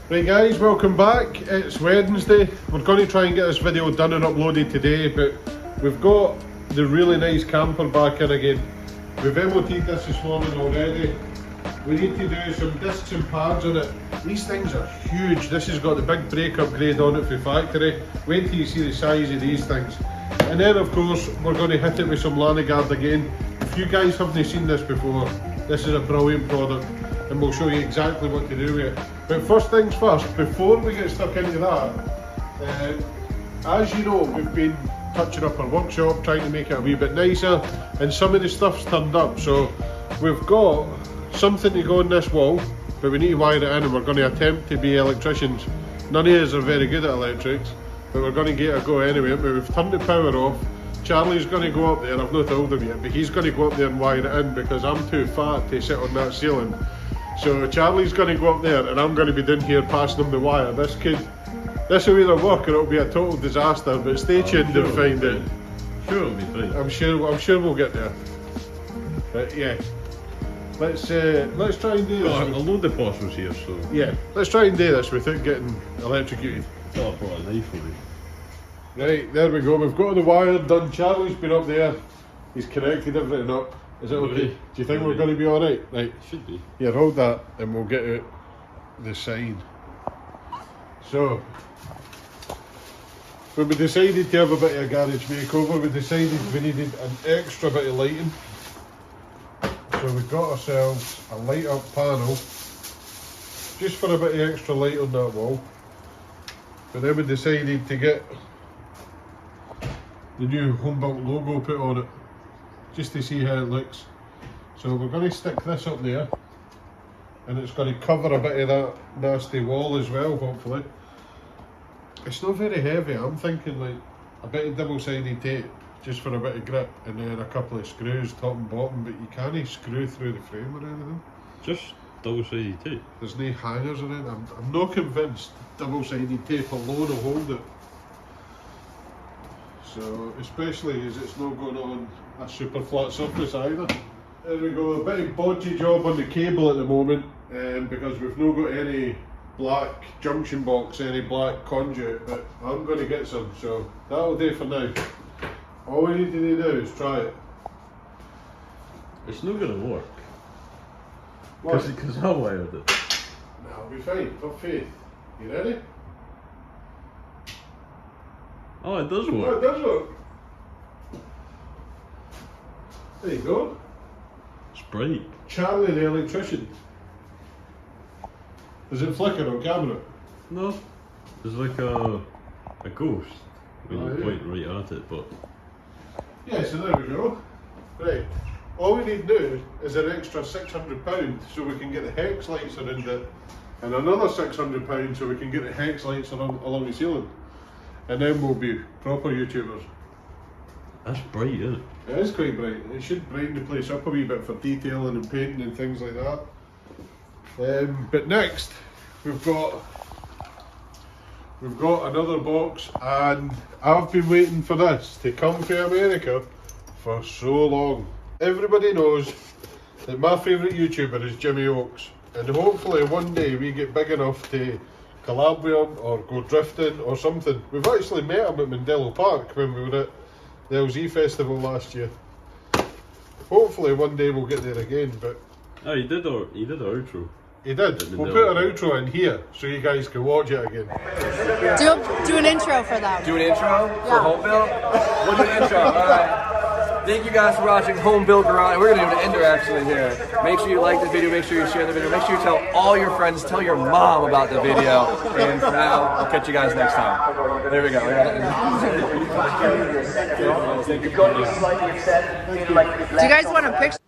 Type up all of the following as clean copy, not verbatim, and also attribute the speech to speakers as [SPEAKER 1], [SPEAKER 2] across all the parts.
[SPEAKER 1] Right guys, welcome back. It's Wednesday. We're going to try and get this video done and uploaded today, but we've got the really nice camper back in again. We've MOT'd this morning already. We need to do some discs and pads on it. These things are huge. This has got the big brake upgrade on it for factory. Wait till you see the size of these things. And then of course, we're going to hit it with some Lanoguard again. If you guys haven't seen this before, this is a brilliant product and we'll show you exactly what to do with it. But first things first, before we get stuck into that, as you know, we've been touching up our workshop, trying to make it a wee bit nicer, and some of the stuff's turned up. So we've got something to go on this wall, but we need to wire it in, and we're going to attempt to be electricians. None of us are very good at electrics, but we're going to get a go anyway. But we've turned the power off. Charlie's going to go up there, I've not told him yet, but he's going to go up there and wire it in because I'm too fat to sit on that ceiling. So Charlie's going to go up there and I'm going to be down here passing him the wire. This will either work or it'll be a total disaster, but stay tuned and find out.
[SPEAKER 2] Sure, it'll be fine.
[SPEAKER 1] I'm sure we'll get there. But yeah, let's try and do this.
[SPEAKER 2] I'll load the parcels here, so...
[SPEAKER 1] Yeah, let's try and do this without getting electrocuted.
[SPEAKER 2] Oh, I've got a knife for me.
[SPEAKER 1] Right, there we go. We've got the wire done. Charlie's been up there. He's connected everything up. Is it okay? Do you think we're going to be alright? Right.
[SPEAKER 2] Should be.
[SPEAKER 1] Here, hold that and we'll get out the sign. So, when we decided to have a bit of a garage makeover, we decided we needed an extra bit of lighting. So we got ourselves a light up panel, just for a bit of extra light on that wall. But then we decided to get the new home built logo put on it, just to see how it looks. So we're going to stick this up there, and it's going to cover a bit of that nasty wall as well, hopefully. It's not very heavy. I'm thinking like a bit of double-sided tape, just for a bit of grip, and then a couple of screws top and bottom, but you can't screw through the frame or anything.
[SPEAKER 2] Just double-sided tape?
[SPEAKER 1] There's no hangers or anything. I'm not convinced double-sided tape alone will hold it. So, especially as it's not going on a super flat surface either. There we go, a bit of bodgy job on the cable at the moment, because we've not got any black junction box, any black conduit, but I'm going to get some, so that'll do for now. All we need to do now is try it.
[SPEAKER 2] It's not going to work.
[SPEAKER 1] Why?
[SPEAKER 2] Because I wired it.
[SPEAKER 1] That'll be fine, have faith. You ready?
[SPEAKER 2] Oh, it does
[SPEAKER 1] Oh,
[SPEAKER 2] work.
[SPEAKER 1] it does work. There you go.
[SPEAKER 2] It's bright.
[SPEAKER 1] Charlie the electrician. Does it flicker on camera?
[SPEAKER 2] No. It's like a ghost when
[SPEAKER 1] Oh,
[SPEAKER 2] you
[SPEAKER 1] yeah.
[SPEAKER 2] point right at it, but...
[SPEAKER 1] Yeah, so there we go. Right. All we need now is an extra £600 so we can get the hex lights around it, and another £600 so we can get the hex lights along the ceiling. And then we'll be proper YouTubers.
[SPEAKER 2] That's bright, isn't it?
[SPEAKER 1] It is quite bright. It should brighten the place up a wee bit for detailing and painting and things like that. But next, we've got another box, and I've been waiting for this to come from America for so long. Everybody knows that my favourite YouTuber is Jimmy Oaks, and hopefully one day we get big enough to collab with him or go drifting or something. We've actually met him at Mandela Park when we were at the LZ Festival last year. Hopefully one day we'll get there again, but...
[SPEAKER 2] Oh, he did our outro.
[SPEAKER 1] He did. We'll put our outro in here so you guys can watch it again.
[SPEAKER 3] Do an intro for them.
[SPEAKER 4] Do an intro for Home Build? We'll do an intro, alright. Thank you guys for watching Home Build Garage. We're going to do an ender actually here. Make sure you like the video, make sure you share the video, make sure you tell all your friends, tell your mom about the video. And for now, I'll catch you guys next time. There we go.
[SPEAKER 3] Do you guys want a picture?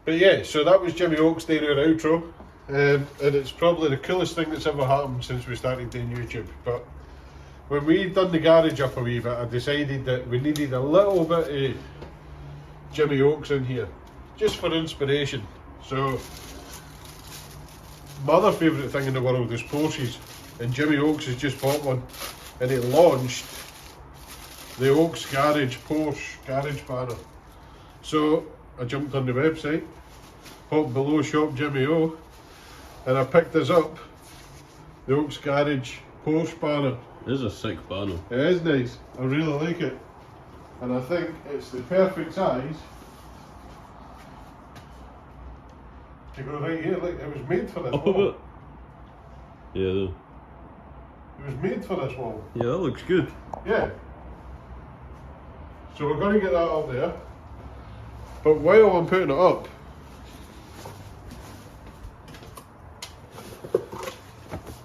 [SPEAKER 1] But yeah, so that was Jimmy Oaks doing our outro. And it's probably the coolest thing that's ever happened since we started doing YouTube. But when we done the garage up a wee bit, I decided that we needed a little bit of Jimmy Oaks in here, just for inspiration. So, my other favourite thing in the world is Porsches, and Jimmy Oaks has just bought one, and he launched the Oaks Garage Porsche Garage banner. So, I jumped on the website, popped below Shop Jimmy O, and I picked this up, the Oaks Garage Porsche banner.
[SPEAKER 2] This is a sick banner.
[SPEAKER 1] It is nice, I really like it. And I think it's the perfect size to go right here. Like, it was made for this
[SPEAKER 2] Up a
[SPEAKER 1] wall.
[SPEAKER 2] bit. Yeah.
[SPEAKER 1] It was made for this wall.
[SPEAKER 2] Yeah, that looks good.
[SPEAKER 1] Yeah. So we're going to get that up there. But while I'm putting it up,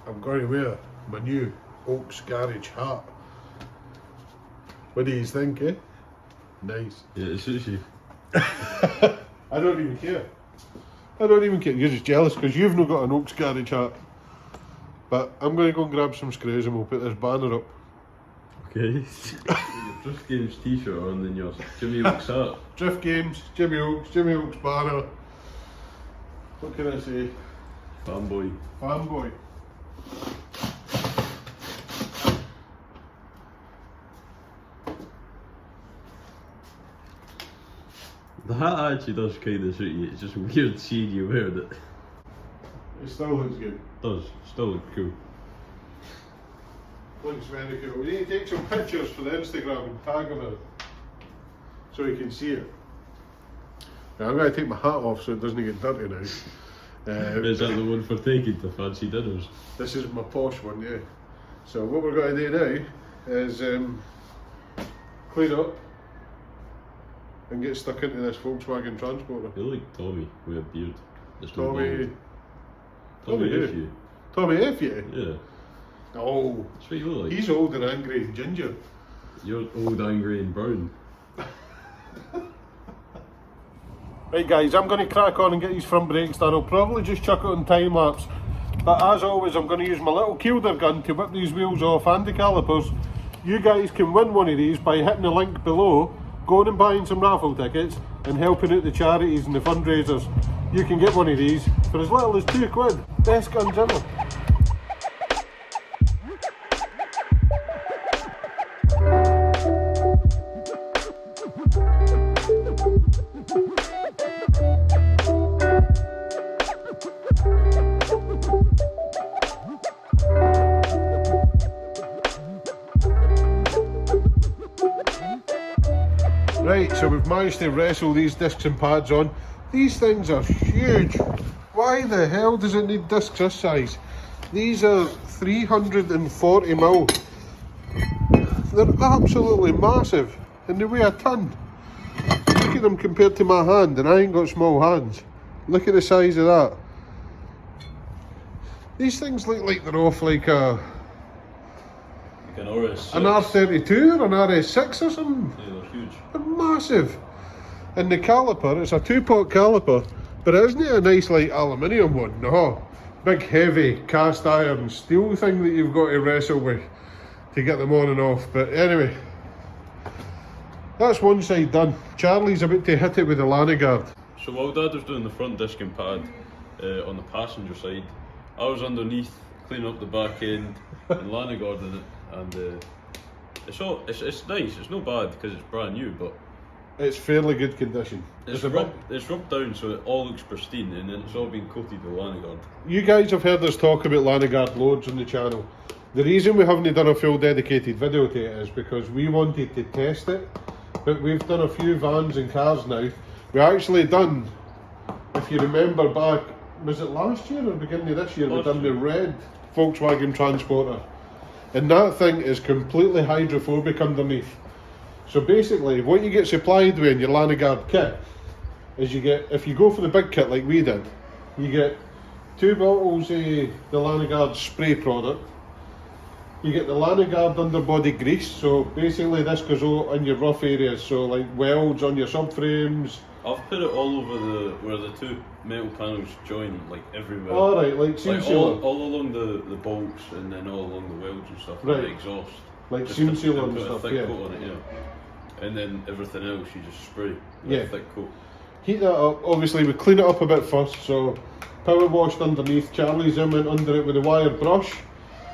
[SPEAKER 1] I'm going to wear my new Oaks Garage hat. What do you think, eh? Nice.
[SPEAKER 2] Yeah, it suits you.
[SPEAKER 1] I don't even care. I don't even care. You're just jealous because you've not got an Oaks Garage hat. But I'm going to go and grab some screws and we'll put this banner up.
[SPEAKER 2] Okay. Your Drift Games t-shirt on, then your Jimmy Oaks hat.
[SPEAKER 1] Drift Games, Jimmy Oaks banner. What can I say?
[SPEAKER 2] Fanboy.
[SPEAKER 1] Fanboy.
[SPEAKER 2] The hat actually does kind of suit you. It's just weird seeing you wearing it.
[SPEAKER 1] It still looks good.
[SPEAKER 2] It does. Still look cool.
[SPEAKER 1] Looks very cool. We need to take some pictures for the Instagram and tag them in it so you can see it. Now I'm going to take my hat off so it doesn't get dirty now.
[SPEAKER 2] Is that the one for taking to fancy dinners?
[SPEAKER 1] This is my posh one, yeah. So what we're going to do now is clean up and get stuck into this Volkswagen Transporter.
[SPEAKER 2] You look like Tommy with a beard. It's not
[SPEAKER 1] Tommy.
[SPEAKER 2] bald.
[SPEAKER 1] Tommy
[SPEAKER 2] Tommy
[SPEAKER 1] who?
[SPEAKER 2] F you.
[SPEAKER 1] Tommy F you?
[SPEAKER 2] Yeah.
[SPEAKER 1] Oh,
[SPEAKER 2] That's what you look like.
[SPEAKER 1] he's old and angry and ginger.
[SPEAKER 2] You're old, angry and brown.
[SPEAKER 1] Right guys, I'm going to crack on and get these front brakes done. I'll probably just chuck it on time lapse. But as always, I'm going to use my little kilder gun to whip these wheels off and the calipers. You guys can win one of these by hitting the link below, going and buying some raffle tickets and helping out the charities and the fundraisers. You can get one of these for as little as £2. Best guns ever. Right, so we've managed to wrestle these discs and pads on. These things are huge. Why the hell does it need discs this size? These are 340mm. They're absolutely massive and they weigh a ton. Look at them compared to my hand, and I ain't got small hands. Look at the size of that. These things look like they're off like a...
[SPEAKER 2] Like an RS6.
[SPEAKER 1] an R32 or an RS6 or something.
[SPEAKER 2] Yeah, they're huge.
[SPEAKER 1] They're massive. And the caliper, it's a 2-pot caliper, but isn't it a nice like aluminium one? No, big heavy cast iron steel thing that you've got to wrestle with to get them on and off. But anyway, that's one side done. Charlie's about to hit it with the Lanoguard.
[SPEAKER 2] So while Dad was doing the front disc and pad on the passenger side, I was underneath cleaning up the back end and Lanoguard in it, and it's nice. It's not bad because it's brand new, but
[SPEAKER 1] It's fairly good condition.
[SPEAKER 2] it's rubbed down so it all looks pristine, and then it's all been coated with Lanoguard.
[SPEAKER 1] You guys have heard us talk about Lanoguard loads on the channel. The reason we haven't done a full dedicated video to it is because we wanted to test it, but we've done a few vans and cars now. We actually done, if you remember back, was it last year or beginning of this year, we done the red Volkswagen Transporter. And that thing is completely hydrophobic underneath. So basically, what you get supplied with in your Lanoguard kit is you get, if you go for the big kit like we did, you get 2 bottles of the Lanoguard spray product. You get the Lanoguard underbody grease, so basically this goes on your rough areas, so like welds on your subframes.
[SPEAKER 2] I've put it all over where the two metal panels join, like everywhere.
[SPEAKER 1] Alright, like seam
[SPEAKER 2] Like
[SPEAKER 1] sealer.
[SPEAKER 2] all along the bolts and then all along the welds and stuff,
[SPEAKER 1] Right.
[SPEAKER 2] and the exhaust.
[SPEAKER 1] Like
[SPEAKER 2] Just
[SPEAKER 1] seam
[SPEAKER 2] to
[SPEAKER 1] sealer and
[SPEAKER 2] put
[SPEAKER 1] stuff,
[SPEAKER 2] a thick
[SPEAKER 1] yeah.
[SPEAKER 2] coat on it, yeah. And then everything else you just spray with
[SPEAKER 1] Yeah.
[SPEAKER 2] a thick coat.
[SPEAKER 1] Heat that up, obviously we clean it up a bit first, so power washed underneath. Charlie's in went under it with a wire brush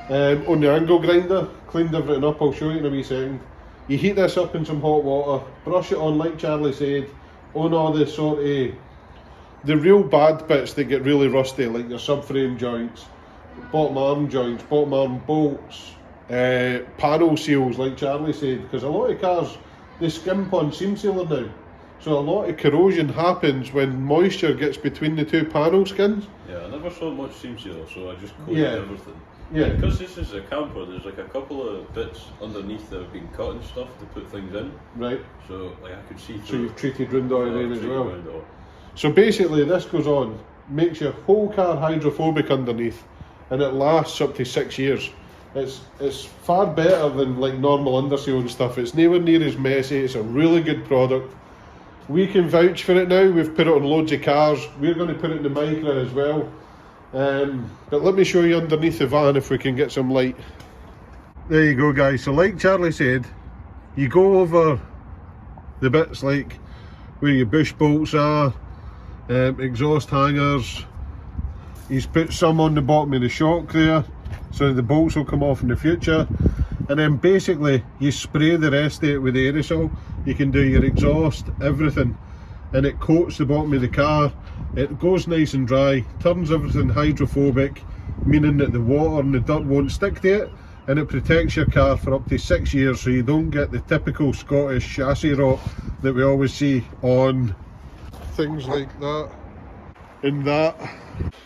[SPEAKER 1] on the angle grinder, cleaned everything up. I'll show you in a wee second. You heat this up in some hot water, brush it on like Charlie said, on all the sort of the real bad bits that get really rusty, like your subframe joints, bottom arm joints, bottom arm bolts, panel seals, like Charlie said, because a lot of cars, they skimp on seam sealer now. So a lot of corrosion happens when moisture gets between the two panel skins.
[SPEAKER 2] Yeah, I never saw much seam sealer, so I just coated everything.
[SPEAKER 1] Yeah.
[SPEAKER 2] Because this is a camper, there's like a couple of bits underneath that have been cut and stuff to put things in.
[SPEAKER 1] Right.
[SPEAKER 2] So like I could see through.
[SPEAKER 1] So you've treated round oil in as well.
[SPEAKER 2] Round oil.
[SPEAKER 1] So basically this goes on, makes your whole car hydrophobic underneath, and it lasts up to 6 years. It's far better than like normal underseal and stuff. It's nowhere near as messy. It's a really good product. We can vouch for it now. We've put it on loads of cars. We're going to put it in the Micra as well. But let me show you underneath the van if we can get some light. There you go, guys. So like Charlie said, you go over the bits like where your bush bolts are, exhaust hangers. He's put some on the bottom of the shock there, so the bolts will come off in the future. And then basically you spray the rest of it with aerosol. You can do your exhaust, everything, and it coats the bottom of the car. It goes nice and dry, turns everything hydrophobic, meaning that the water and the dirt won't stick to it, and it protects your car for up to 6 years, so you don't get the typical Scottish chassis rot that we always see on things like that and that.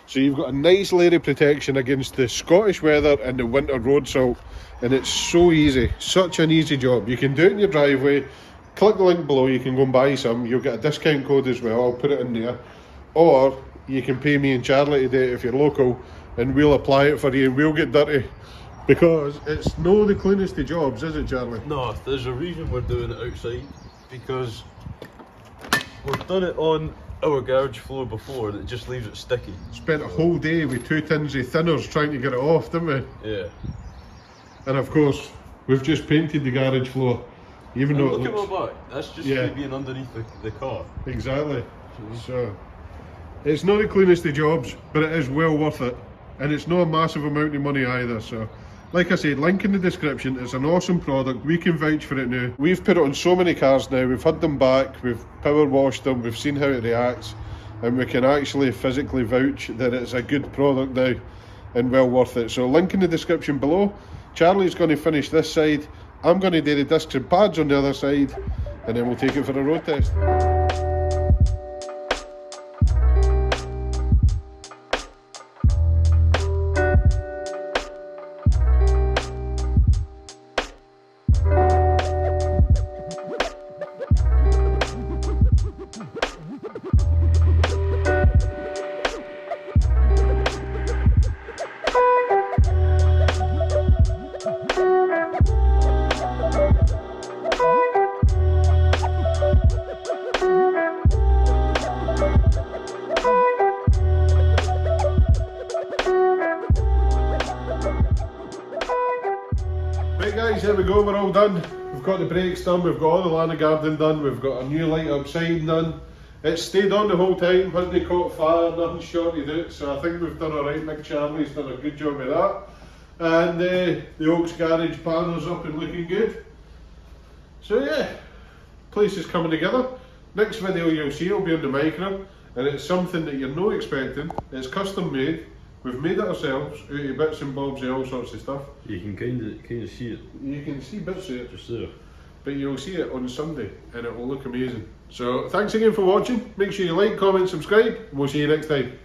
[SPEAKER 1] So you've got a nice layer of protection against the Scottish weather and the winter road salt, and it's so easy, such an easy job. You can do it in your driveway. Click the link below, you can go and buy some. You'll get a discount code as well, I'll put it in there. Or you can pay me and Charlie to do it if you're local, and we'll apply it for you and we'll get dirty. Because it's no the cleanest of jobs, is it, Charlie?
[SPEAKER 2] No, there's a reason we're doing it outside, because we've done it on our garage floor before and it just leaves it sticky.
[SPEAKER 1] Spent a whole day with 2 tins of thinners trying to get it off, didn't we?
[SPEAKER 2] Yeah.
[SPEAKER 1] And of course, we've just painted the garage floor, even though it
[SPEAKER 2] look
[SPEAKER 1] looks...
[SPEAKER 2] at my back, that's just me being underneath the car.
[SPEAKER 1] Exactly. So, it's not the cleanest of jobs, but it is well worth it. And it's not a massive amount of money either, so... Like I said, link in the description. It's an awesome product. We can vouch for it now. We've put it on so many cars now. We've had them back, we've power washed them, we've seen how it reacts, and we can actually physically vouch that it's a good product now and well worth it. So link in the description below. Charlie's going to finish this side. I'm going to do the discs and pads on the other side, and then we'll take it for a road test. Right guys, here we go, we're all done. We've got the brakes done, we've got all the Lanoguard done, we've got a new light outside done. It's stayed on the whole time, hasn't caught fire, nothing shorted out, so I think we've done alright. Big Charlie's done a good job of that. And the Oaks garage panel's up and looking good. So yeah, place is coming together. Next video you'll see will be on the Micra, and it's something that you're not expecting. It's custom made. We've made it ourselves out of bits and bobs and all sorts of stuff.
[SPEAKER 2] You can kind of see it.
[SPEAKER 1] You can see bits of it
[SPEAKER 2] just there.
[SPEAKER 1] But you'll see it on Sunday and it will look amazing. So thanks again for watching. Make sure you like, comment, subscribe, and we'll see you next time.